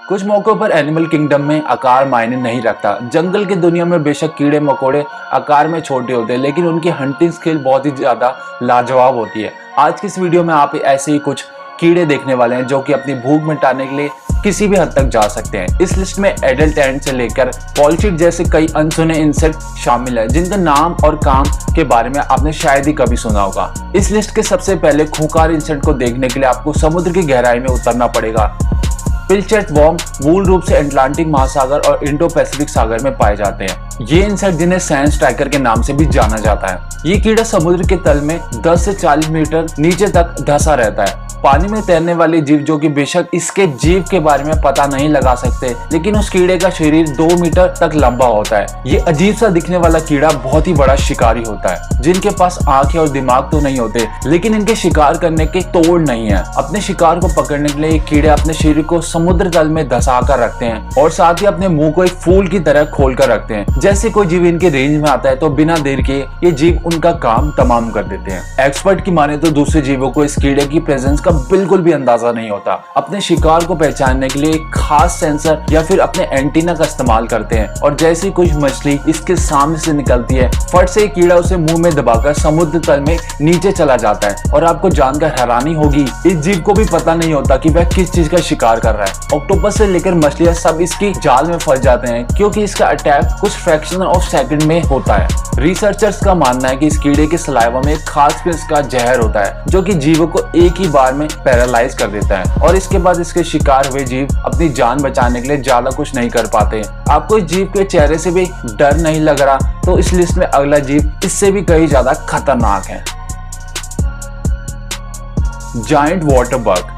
कुछ मौकों पर एनिमल किंगडम में आकार मायने नहीं रखता। जंगल की दुनिया में बेशक कीड़े मकोड़े आकार में छोटे होते हैं, लेकिन उनकी हंटिंग स्किल बहुत ही ज्यादा लाजवाब होती है। आज की इस वीडियो में आप ऐसे ही कुछ कीड़े देखने वाले हैं जो कि अपनी भूख मिटाने के लिए किसी भी हद तक जा सकते हैं। इस लिस्ट में एडल्ट एंट से लेकर पॉलशीट जैसे कई अनसुने इंसेक्ट शामिल है, जिनका नाम और काम के बारे में आपने शायद ही कभी सुना होगा। इस लिस्ट के सबसे पहले खूंखार इंसेक्ट को देखने के लिए आपको समुद्र की गहराई में उतरना पड़ेगा। पिलचेट वर्म मूल रूप से अटलांटिक महासागर और इंडो पैसिफिक सागर में पाए जाते हैं। ये इंसेक्ट, जिन्हें सैंड स्ट्राइकर के नाम से भी जाना जाता है, ये कीड़ा समुद्र के तल में 10 से 40 मीटर नीचे तक धंसा रहता है। पानी में तैरने वाले जीव जो कि बेशक इसके जीव के बारे में पता नहीं लगा सकते, लेकिन उस कीड़े का शरीर 2 मीटर तक लंबा होता है। ये अजीब सा दिखने वाला कीड़ा बहुत ही बड़ा शिकारी होता है, जिनके पास आंखें और दिमाग तो नहीं होते, लेकिन इनके शिकार करने के तोड़ नहीं है। अपने शिकार को पकड़ने के लिए ये कीड़े अपने शरीर को समुद्र तल में धंसा कर रखते हैं और साथ ही अपने मुंह को एक फूल की तरह खोल कर रखते हैं। जैसे कोई जीव इनके रेंज में आता है तो बिना देर के ये जीव उनका काम तमाम कर देते हैं। एक्सपर्ट की माने तो दूसरे जीवों को इस कीड़े की प्रेजेंस का बिल्कुल भी अंदाजा नहीं होता। अपने शिकार को पहचानने के लिए एक खास सेंसर या फिर अपने एंटीना का इस्तेमाल करते हैं, और जैसे कुछ मछली इसके सामने से निकलती है, फट से कीड़ा उसे मुंह में दबाकर समुद्र तल में नीचे चला जाता है। और आपको जानकर हैरानी होगी, इस जीव को भी पता नहीं होता कि वह किस चीज का शिकार कर रहा है। ऑक्टोपस से लेकर मछलियां सब इसकी जाल में फंस जाते हैं, क्योंकि इसका अटैक कुछ फ्रैक्शन ऑफ सेकंड में होता है। रिसर्चर्स का मानना है कि इस कीड़े के सलाइवा में एक खास किस्म का जहर होता है, जो कि जीवों को एक ही बार में पैरालाइज कर देता है, और इसके बाद इसके शिकार हुए जीव अपनी जान बचाने के लिए ज्यादा कुछ नहीं कर पाते। आपको इस जीव के चेहरे से भी डर नहीं लग रहा, तो इस लिस्ट में अगला जीव इससे भी कहीं ज्यादा खतरनाक है। Giant water bug.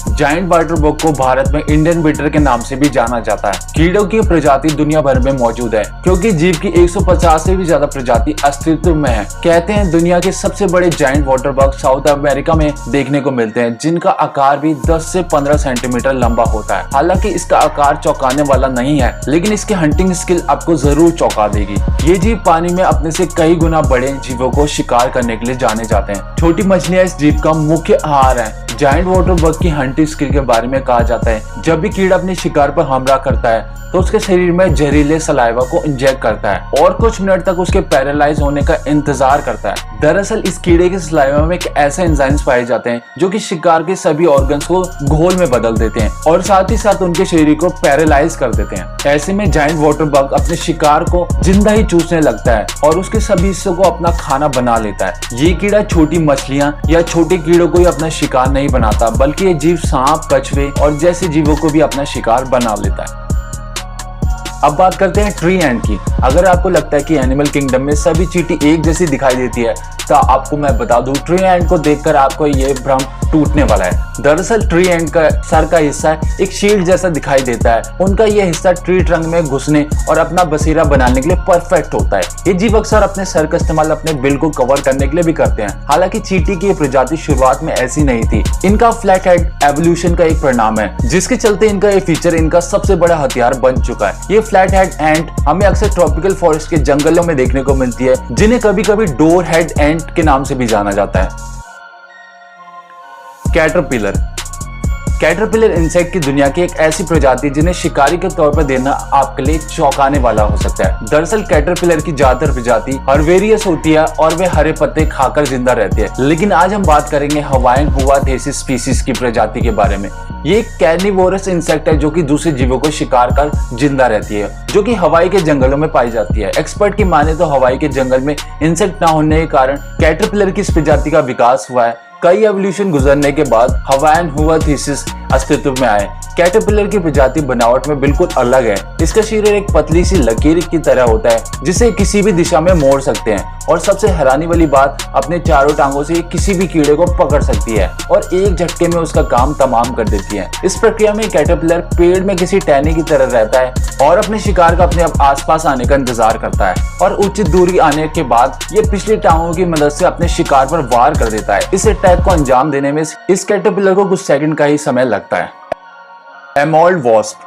Giant water bug को भारत में इंडियन बीटर के नाम से भी जाना जाता है। कीड़ों की प्रजाति दुनिया भर में मौजूद है, क्योंकि जीव की 150 से भी ज्यादा प्रजाति अस्तित्व में है। कहते हैं दुनिया के सबसे बड़े giant water bug south America में देखने को मिलते हैं, जिनका आकार भी 10 से 15 सेंटीमीटर लंबा होता है। हालांकि इसका आकार चौंकाने वाला नहीं है, लेकिन इसकी हंटिंग स्किल आपको जरूर चौंका देगी। ये जीव पानी में अपने से कई गुना बड़े जीवों को शिकार करने के लिए जाने जाते हैं। छोटी मछलियां इस जीव का मुख्य आहार है। जायंट वाटर बग की हंटिंग स्किल के बारे में कहा जाता है, जब भी कीड़ा अपने शिकार पर हमला करता है तो उसके शरीर में जहरीले सलाइवा को इंजेक्ट करता है और कुछ मिनट तक उसके पैरालाइज होने का इंतजार करता है। दरअसल इस कीड़े के सलाइवा में एक ऐसे एंजाइम्स पाए जाते हैं जो कि शिकार के सभी ऑर्गन्स को घोल में बदल देते हैं और साथ ही साथ उनके शरीर को पैरालाइज कर देते हैं। ऐसे में जायंट वाटर बग अपने शिकार को जिंदा ही चूसने लगता है और उसके सभी हिस्सों को अपना खाना बना लेता है। ये कीड़ा छोटी मछलियां या छोटे कीड़ों को ही अपना शिकार नहीं बनाता, बल्कि ये जीव सांप, कछुए और जैसे जीवों को भी अपना शिकार बना लेता है। अब बात करते हैं ट्री एंट की। अगर आपको लगता है कि एनिमल किंगडम में सभी चींटी एक जैसी दिखाई देती है, तो आपको मैं बता दूं, ट्री एंट को देखकर आपको ये भ्रम टूटने वाला है। दरअसल ट्री एंट का सर का हिस्सा एक शील्ड जैसा दिखाई देता है। उनका ये हिस्सा ट्री ट्रंक में घुसने और अपना बसेरा बनाने के लिए परफेक्ट होता है। ये जीव अक्सर अपने सर का इस्तेमाल अपने बिल को कवर करने के लिए भी करते हैं। हालांकि चींटी की प्रजाति शुरुआत में ऐसी नहीं थी। इनका फ्लैट हेड एवोल्यूशन का एक परिणाम है, जिसके चलते इनका ये फीचर इनका सबसे बड़ा हथियार बन चुका है। ये फ्लैट हेड एंट हमें अक्सर ट्रॉपिकल फॉरेस्ट के जंगलों में देखने को मिलती है, जिन्हें कभी कभी डोर हेड एंट के नाम से भी जाना जाता है। कैटरपिलर। कैटरपिलर इंसेक्ट की दुनिया की एक ऐसी प्रजाति जिन्हें शिकारी के तौर पर देना आपके लिए चौंकाने वाला हो सकता है। दरअसल कैटरपिलर की ज्यादातर प्रजाति हर्बेरियस होती है और वे हरे पत्ते खाकर जिंदा रहती है, लेकिन आज हम बात करेंगे हवाईन हुआथेसिस स्पीसीज की प्रजाति के बारे में। ये एक कैर्निवोरस इंसेक्ट है जो कि दूसरे जीवों को शिकार कर जिंदा रहती है, जो कि हवाई के जंगलों में पाई जाती है। एक्सपर्ट की माने तो हवाई के जंगल में इंसेक्ट न होने के कारण कैटरपिलर की इस प्रजाति का विकास हुआ है। कई एवोल्यूशन गुजरने के बाद हवाईन हुआथेसिस अस्तित्व में आए। कैटरपिलर की प्रजाति बनावट में बिल्कुल अलग है। इसका शरीर एक पतली सी लकीर की तरह होता है, जिसे किसी भी दिशा में मोड़ सकते हैं, और सबसे हैरानी वाली बात, अपने चारों टांगों से किसी भी कीड़े को पकड़ सकती है और एक झटके में उसका काम तमाम कर देती है। इस प्रक्रिया में कैटरपिलर पेड़ में किसी टहनी की तरह रहता है और अपने शिकार का अपने आसपास आने का इंतजार करता है, और उचित दूरी आने के बाद ये पिछली टांगों की मदद से अपने शिकार पर वार कर देता है। इस अटैक को अंजाम देने में इस कैटरपिलर को कुछ सेकंड का ही समय लगता है। AMOLED wasp.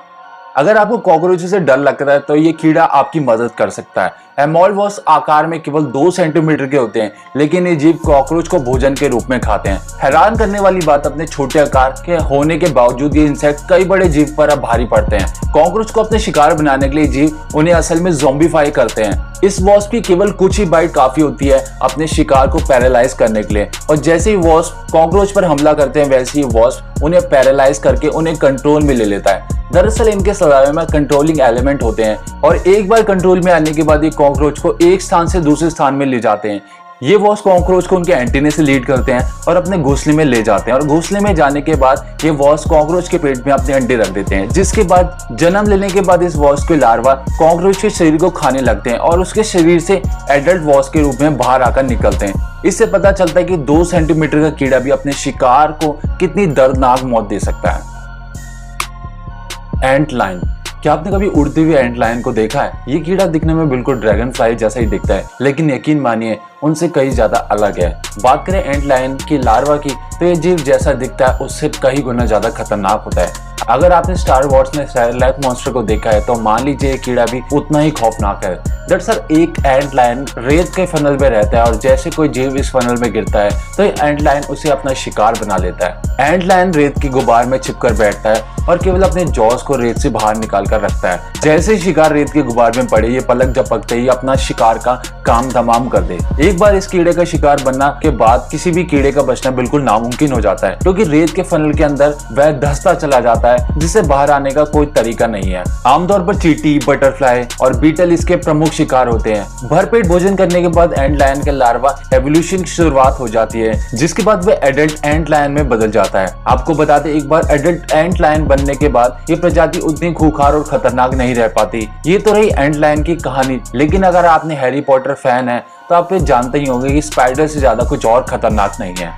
अगर आपको कॉकरोच से डर लगता है तो ये कीड़ा आपकी मदद कर सकता है। एमॉल्ड वॉस्प आकार में केवल 2 सेंटीमीटर के होते हैं, लेकिन ये जीव कॉकरोच को भोजन के रूप में खाते हैं। हैरान करने वाली बात, अपने छोटे आकार के होने के बावजूद ये इंसेक्ट कई बड़े जीव पर अब भारी पड़ते हैं। कॉकरोच को अपने शिकार बनाने के लिए जीव उन्हें असल में ज़ॉम्बीफाई करते हैं। इस वॉस्प की केवल कुछ ही बाइट काफी होती है अपने शिकार को पैरालाइज करने के लिए, और जैसे ही वॉस्प कॉकरोच पर हमला करते हैं वैसे ही वॉस्प उन्हें पैरालाइज करके उन्हें कंट्रोल में ले लेता है। दरअसल इनके सलावे में कंट्रोलिंग एलिमेंट होते हैं और एक बार कंट्रोल में आने के बाद ये कॉकरोच को एक स्थान से दूसरे स्थान में ले जाते हैं। ये वॉस्प कॉकरोच को उनके एंटीने से लीड करते हैं और अपने घोंसले में ले जाते हैं, और घोंसले में जाने के बाद ये वॉस्प कॉकरोच के पेट में अपने अंडे रख देते हैं, जिसके बाद जन्म लेने के बाद इस वॉस्प के लार्वा कॉकरोच के शरीर को खाने लगते हैं और उसके शरीर से एडल्ट वॉस्प के रूप में बाहर आकर निकलते हैं। इससे पता चलता है कि 2 सेंटीमीटर का कीड़ा भी अपने शिकार को कितनी दर्दनाक मौत दे सकता है। एंट लाइन। क्या आपने कभी उड़ते हुए एंट लाइन को देखा है? ये कीड़ा दिखने में बिल्कुल ड्रैगन फ्लाई जैसा ही दिखता है, लेकिन यकीन मानिए उनसे कई ज्यादा अलग है। बात करें एंट लाइन की लार्वा की, तो ये जीव जैसा दिखता है उससे कई गुना ज्यादा खतरनाक होता है। अगर आपने स्टार वॉर्स में सैटेलाइट मॉन्स्टर को देखा है तो मान लीजिए कीड़ा भी उतना ही खौफनाक है। दरअसल एक एंट लाइन रेत के फनल में रहता है और जैसे कोई जीव इस फनल में गिरता है तो ये एंट लाइन उसे अपना शिकार बना लेता है। एंट लाइन रेत के गुबार में छिपकर बैठता है और केवल अपने जॉस को रेत से बाहर निकाल कर रखता है। जैसे ही शिकार रेत के गुबार में पड़े, ये पलक झपकते ही अपना शिकार का काम तमाम कर दे। एक बार इस कीड़े का शिकार बनने के बाद किसी भी कीड़े का बचना बिल्कुल नामुमकिन हो जाता है, क्योंकि रेत के फनल के अंदर वह धंसता चला जाता है जिससे बाहर आने का कोई तरीका नहीं है। आमतौर पर चींटी, बटरफ्लाई और बीटल इसके प्रमुख शिकार होते हैं। भरपेट भोजन करने के बाद एंट लायन के लार्वा एवोल्यूशन की शुरुआत हो जाती है, जिसके बाद वह एडल्ट एंट लायन में बदल जाता है। आपको बता दें, एक बार एडल्ट एंट लायन बनने के बाद ये प्रजाति उतनी खूंखार और खतरनाक नहीं रह पाती। ये तो रही एंट लायन की कहानी, लेकिन अगर आपने हैरी पॉटर फैन है तो आप ये जानते ही होंगे कि स्पाइडर से ज्यादा कुछ और खतरनाक नहीं है।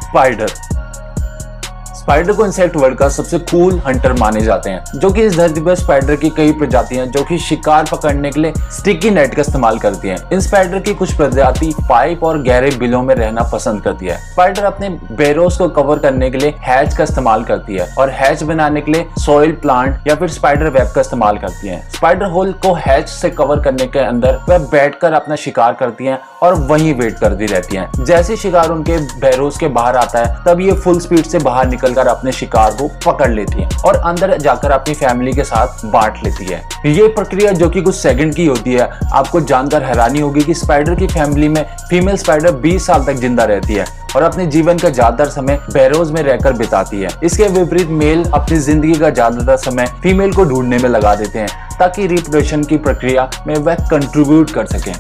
स्पाइडर को इंसेक्ट वर्ल्ड का सबसे कूल हंटर माने जाते हैं, जो कि इस धरती पर स्पाइडर की कई प्रजातियां जो कि शिकार पकड़ने के लिए स्टिकी नेट का इस्तेमाल करती हैं। इन स्पाइडर की कुछ प्रजाति पाइप और गहरे बिलों में रहना पसंद करती है। स्पाइडर अपने बेरोस को कवर करने के लिए हैच का इस्तेमाल करती है और हैच बनाने के लिए सॉइल प्लांट या फिर स्पाइडर वेब का इस्तेमाल करती है। स्पाइडर होल को हैच से कवर करने के अंदर वह बैठकर अपना शिकार करती है और वहीं वेट करती रहती हैं। जैसे शिकार उनके बेरोस के बाहर आता है, तब ये फुल स्पीड से बाहर निकलकर अपने शिकार को पकड़ लेती है और अंदर जाकर अपनी फैमिली के साथ बांट लेती है। ये प्रक्रिया जो कि कुछ सेकंड की होती है, आपको जानकर हैरानी होगी कि स्पाइडर की फैमिली में फीमेल स्पाइडर 20 साल तक जिंदा रहती है और अपने जीवन का ज्यादातर समय बैरोज में रहकर बिताती है। इसके विपरीत मेल अपनी जिंदगी का ज्यादातर समय फीमेल को ढूंढने में लगा देते हैं ताकि रिप्रोडक्शन की प्रक्रिया में वह कंट्रीब्यूट कर सकें।